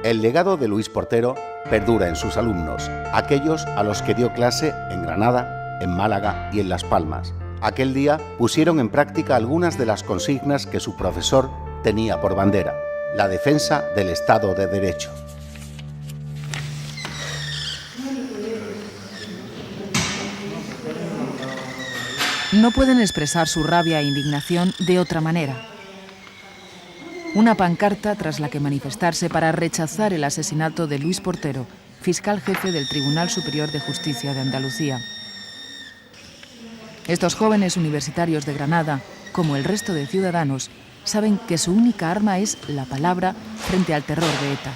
El legado de Luis Portero perdura en sus alumnos, aquellos a los que dio clase en Granada, en Málaga y en Las Palmas. Aquel día pusieron en práctica algunas de las consignas que su profesor tenía por bandera: la defensa del Estado de Derecho. No pueden expresar su rabia e indignación de otra manera. Una pancarta tras la que manifestarse para rechazar el asesinato de Luis Portero, fiscal jefe del Tribunal Superior de Justicia de Andalucía. Estos jóvenes universitarios de Granada, como el resto de ciudadanos, saben que su única arma es la palabra frente al terror de ETA.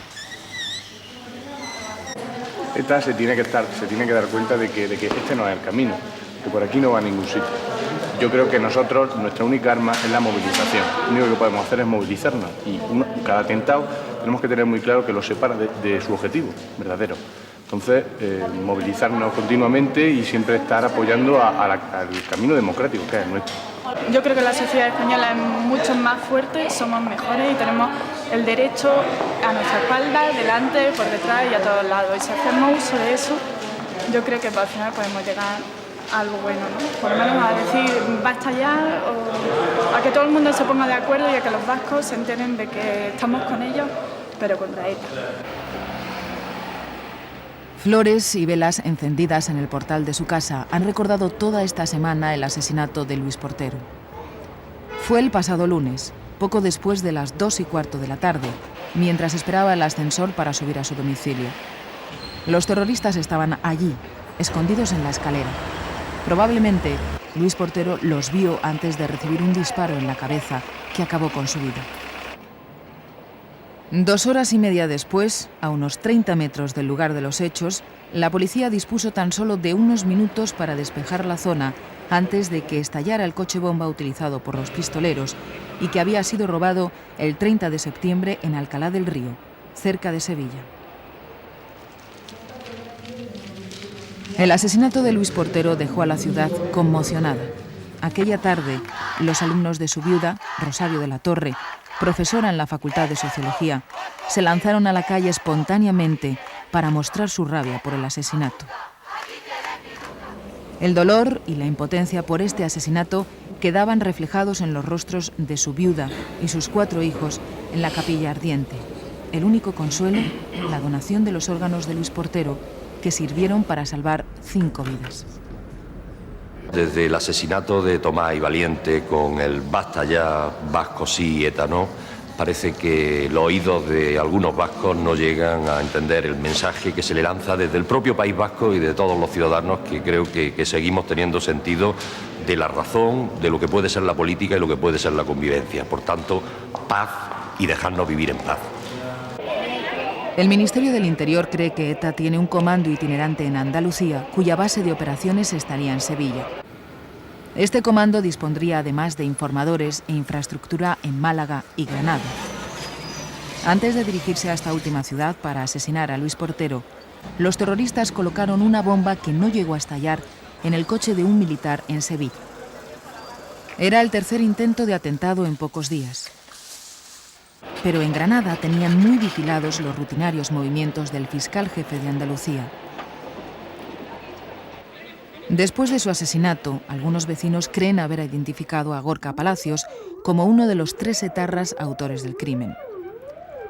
ETA se tiene que dar cuenta de que este no es el camino, que por aquí no va a ningún sitio. Yo creo que nosotros, nuestra única arma es la movilización. Lo único que podemos hacer es movilizarnos y cada atentado tenemos que tener muy claro que lo separa de su objetivo verdadero. Entonces, movilizarnos continuamente y siempre estar apoyando al camino democrático que es nuestro. Yo creo que la sociedad española es mucho más fuerte, somos mejores y tenemos el derecho a nuestra espalda, delante, por detrás y a todos lados. Y si hacemos uso de eso, yo creo que al final podemos llegar a algo bueno, ¿no? Por lo menos a decir basta ya, o a que todo el mundo se ponga de acuerdo y a que los vascos se enteren de que estamos con ellos, pero contra ETA. Flores y velas encendidas en el portal de su casa han recordado toda esta semana el asesinato de Luis Portero. Fue el pasado lunes, poco después de las 2:15 de la tarde, mientras esperaba el ascensor para subir a su domicilio. Los terroristas estaban allí, escondidos en la escalera. Probablemente Luis Portero los vio antes de recibir un disparo en la cabeza que acabó con su vida. 2 horas y media después, a unos 30 metros del lugar de los hechos, la policía dispuso tan solo de unos minutos para despejar la zona antes de que estallara el coche bomba utilizado por los pistoleros y que había sido robado el 30 de septiembre en Alcalá del Río, cerca de Sevilla. El asesinato de Luis Portero dejó a la ciudad conmocionada. Aquella tarde, los alumnos de su viuda, Rosario de la Torre, profesora en la Facultad de Sociología, se lanzaron a la calle espontáneamente para mostrar su rabia por el asesinato. El dolor y la impotencia por este asesinato quedaban reflejados en los rostros de su viuda y sus 4 hijos en la capilla ardiente. El único consuelo, la donación de los órganos de Luis Portero, que sirvieron para salvar 5 vidas. Desde el asesinato de Tomás y Valiente con el basta ya, vasco sí, ETA no, parece que los oídos de algunos vascos no llegan a entender el mensaje que se le lanza desde el propio País Vasco y de todos los ciudadanos, que creo que seguimos teniendo sentido de la razón, de lo que puede ser la política y lo que puede ser la convivencia. Por tanto, paz y dejarnos vivir en paz. El Ministerio del Interior cree que ETA tiene un comando itinerante en Andalucía cuya base de operaciones estaría en Sevilla. Este comando dispondría además de informadores e infraestructura en Málaga y Granada. Antes de dirigirse a esta última ciudad para asesinar a Luis Portero, los terroristas colocaron una bomba que no llegó a estallar en el coche de un militar en Sevilla. Era el tercer intento de atentado en pocos días. Pero en Granada tenían muy vigilados los rutinarios movimientos del fiscal jefe de Andalucía. Después de su asesinato, algunos vecinos creen haber identificado a Gorka Palacios como uno de los 3 etarras autores del crimen.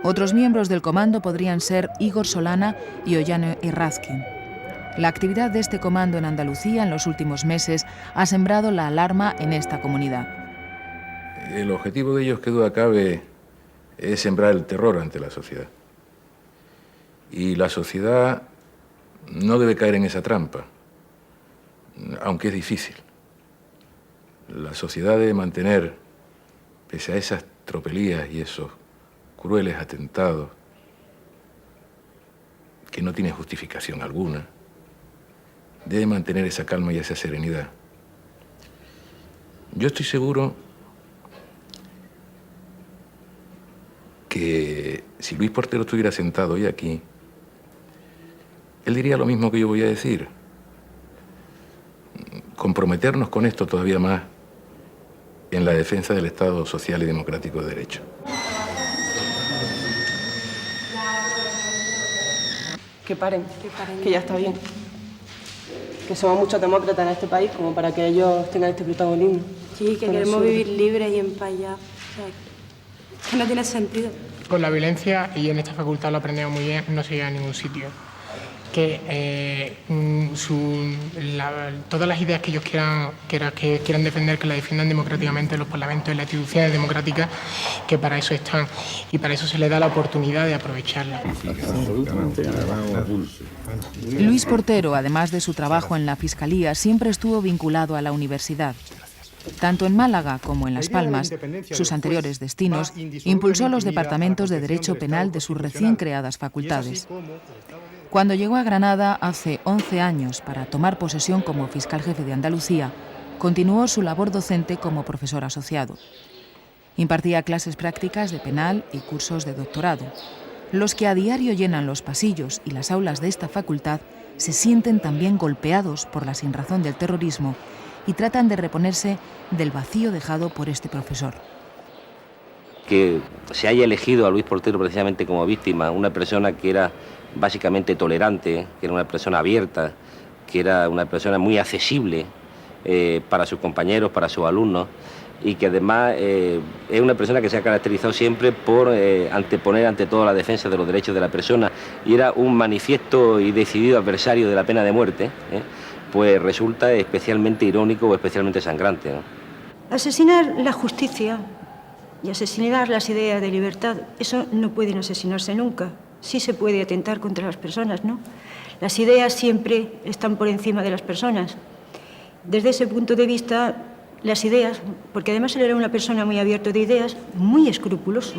Otros miembros del comando podrían ser Igor Solana y Ollane Errazkin. La actividad de este comando en Andalucía en los últimos meses ha sembrado la alarma en esta comunidad. El objetivo de ellos, que duda cabe, es sembrar el terror ante la sociedad. Y la sociedad no debe caer en esa trampa, aunque es difícil. La sociedad debe mantener, pese a esas tropelías y esos crueles atentados, que no tienen justificación alguna, debe mantener esa calma y esa serenidad. Yo estoy seguro que si Luis Portero estuviera sentado hoy aquí, él diría lo mismo que yo voy a decir. Comprometernos con esto todavía más en la defensa del Estado social y democrático de derecho. que paren, que ya está bien. Que somos muchos demócratas en este país como para que ellos tengan este protagonismo. Sí, que queremos vivir libres y en paz ya. O sea, que no tiene sentido. Con la violencia, y en esta facultad lo aprendemos muy bien, no se llega a ningún sitio. Que todas las ideas que ellos quieran defender, que las defiendan democráticamente en los parlamentos, en las instituciones democráticas, que para eso están, y para eso se les da la oportunidad de aprovecharla. Luis Portero, además de su trabajo en la Fiscalía, siempre estuvo vinculado a la universidad. Tanto en Málaga como en Las Palmas, sus anteriores destinos, impulsó los departamentos de Derecho Penal de sus recién creadas facultades. Cuando llegó a Granada hace 11 años para tomar posesión como fiscal jefe de Andalucía, continuó su labor docente como profesor asociado. Impartía clases prácticas de penal y cursos de doctorado. Los que a diario llenan los pasillos y las aulas de esta facultad se sienten también golpeados por la sinrazón del terrorismo y tratan de reponerse del vacío dejado por este profesor. Que se haya elegido a Luis Portero precisamente como víctima, una persona que era básicamente tolerante, que era una persona abierta, que era una persona muy accesible para sus compañeros, para sus alumnos, y que además es una persona que se ha caracterizado siempre por anteponer ante todo la defensa de los derechos de la persona, y era un manifiesto y decidido adversario de la pena de muerte, pues resulta especialmente irónico o especialmente sangrante, ¿no? Asesinar la justicia y asesinar las ideas de libertad, eso no pueden asesinarse nunca. Sí se puede atentar contra las personas, ¿no? Las ideas siempre están por encima de las personas. Desde ese punto de vista, las ideas, porque además él era una persona muy abierta de ideas, muy escrupuloso,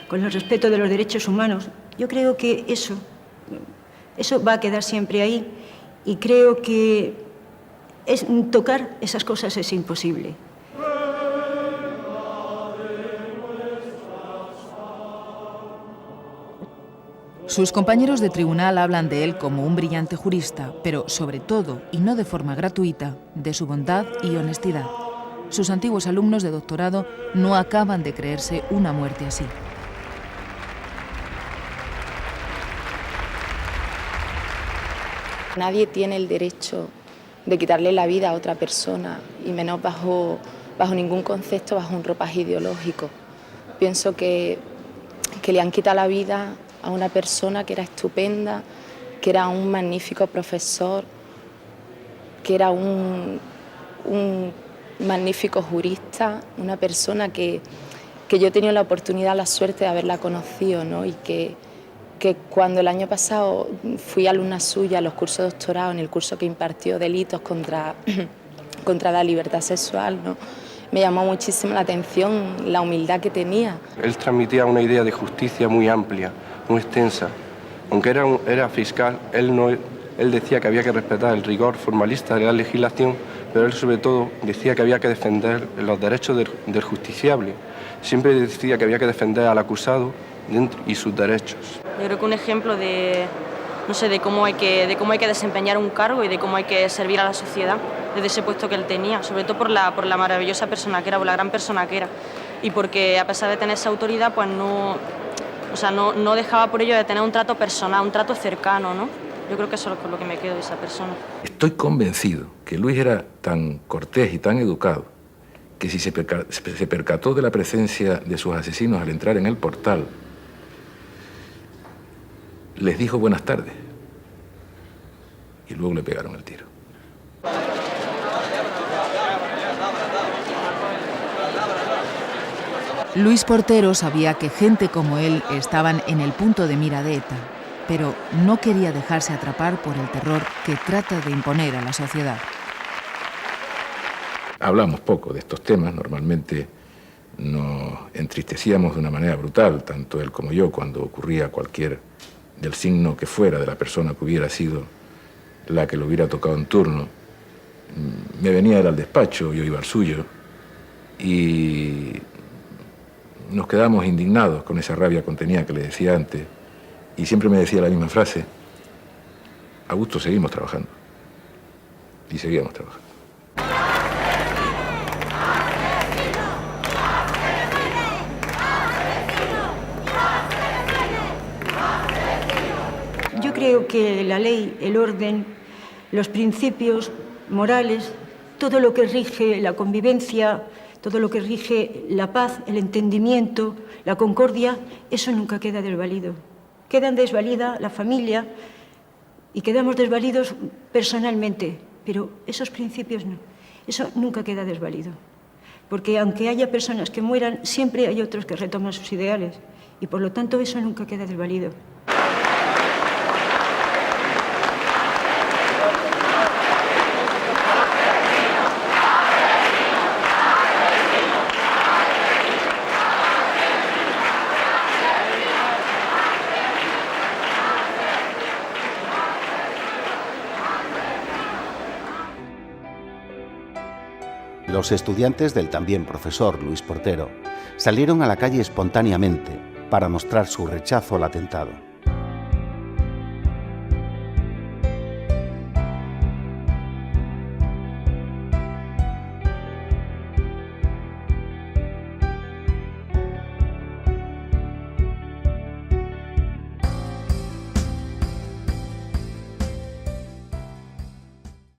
con el respeto de los derechos humanos, yo creo que eso va a quedar siempre ahí, y creo que tocar esas cosas es imposible. Sus compañeros de tribunal hablan de él como un brillante jurista, pero sobre todo, y no de forma gratuita, de su bondad y honestidad. Sus antiguos alumnos de doctorado no acaban de creerse una muerte así. Nadie tiene el derecho de quitarle la vida a otra persona, y menos bajo ningún concepto, bajo un ropaje ideológico. Pienso que le han quitado la vida a una persona que era estupenda, que era un magnífico profesor, que era un magnífico jurista, una persona que yo he tenido la oportunidad, la suerte de haberla conocido, ¿no? Y que cuando el año pasado fui alumna suya a los cursos de doctorado, en el curso que impartió delitos contra la libertad sexual, ¿no? Me llamó muchísimo la atención la humildad que tenía. Él transmitía una idea de justicia muy amplia, muy extensa. Aunque era fiscal, él decía que había que respetar el rigor formalista de la legislación, pero él sobre todo decía que había que defender los derechos del justiciable. Siempre decía que había que defender al acusado y sus derechos. Yo creo que un ejemplo de cómo hay que desempeñar un cargo y de cómo hay que servir a la sociedad desde ese puesto que él tenía, sobre todo por la maravillosa persona que era, por la gran persona que era, y porque a pesar de tener esa autoridad, pues no dejaba por ello de tener un trato personal, un trato cercano, ¿no? Yo creo que eso es con lo que me quedo de esa persona. Estoy convencido que Luis era tan cortés y tan educado que si se percató de la presencia de sus asesinos al entrar en el portal, les dijo buenas tardes y luego le pegaron el tiro. Luis Portero sabía que gente como él estaban en el punto de mira de ETA, pero no quería dejarse atrapar por el terror que trata de imponer a la sociedad. Hablamos poco de estos temas, normalmente nos entristecíamos de una manera brutal, tanto él como yo, cuando ocurría cualquier del signo que fuera, de la persona que hubiera sido la que lo hubiera tocado en turno. Me venía él al despacho, yo iba al suyo, y nos quedamos indignados con esa rabia contenida que le decía antes, y siempre me decía la misma frase: a gusto seguimos trabajando. Y seguíamos trabajando. Yo creo que la ley, el orden, los principios morales, todo lo que rige la convivencia, todo lo que rige la paz, el entendimiento, la concordia, eso nunca queda desvalido. Quedan desvalida la familia y quedamos desvalidos personalmente, pero esos principios no. Eso nunca queda desvalido. Porque aunque haya personas que mueran, siempre hay otros que retoman sus ideales y por lo tanto eso nunca queda desvalido. Los estudiantes del también profesor Luis Portero salieron a la calle espontáneamente para mostrar su rechazo al atentado.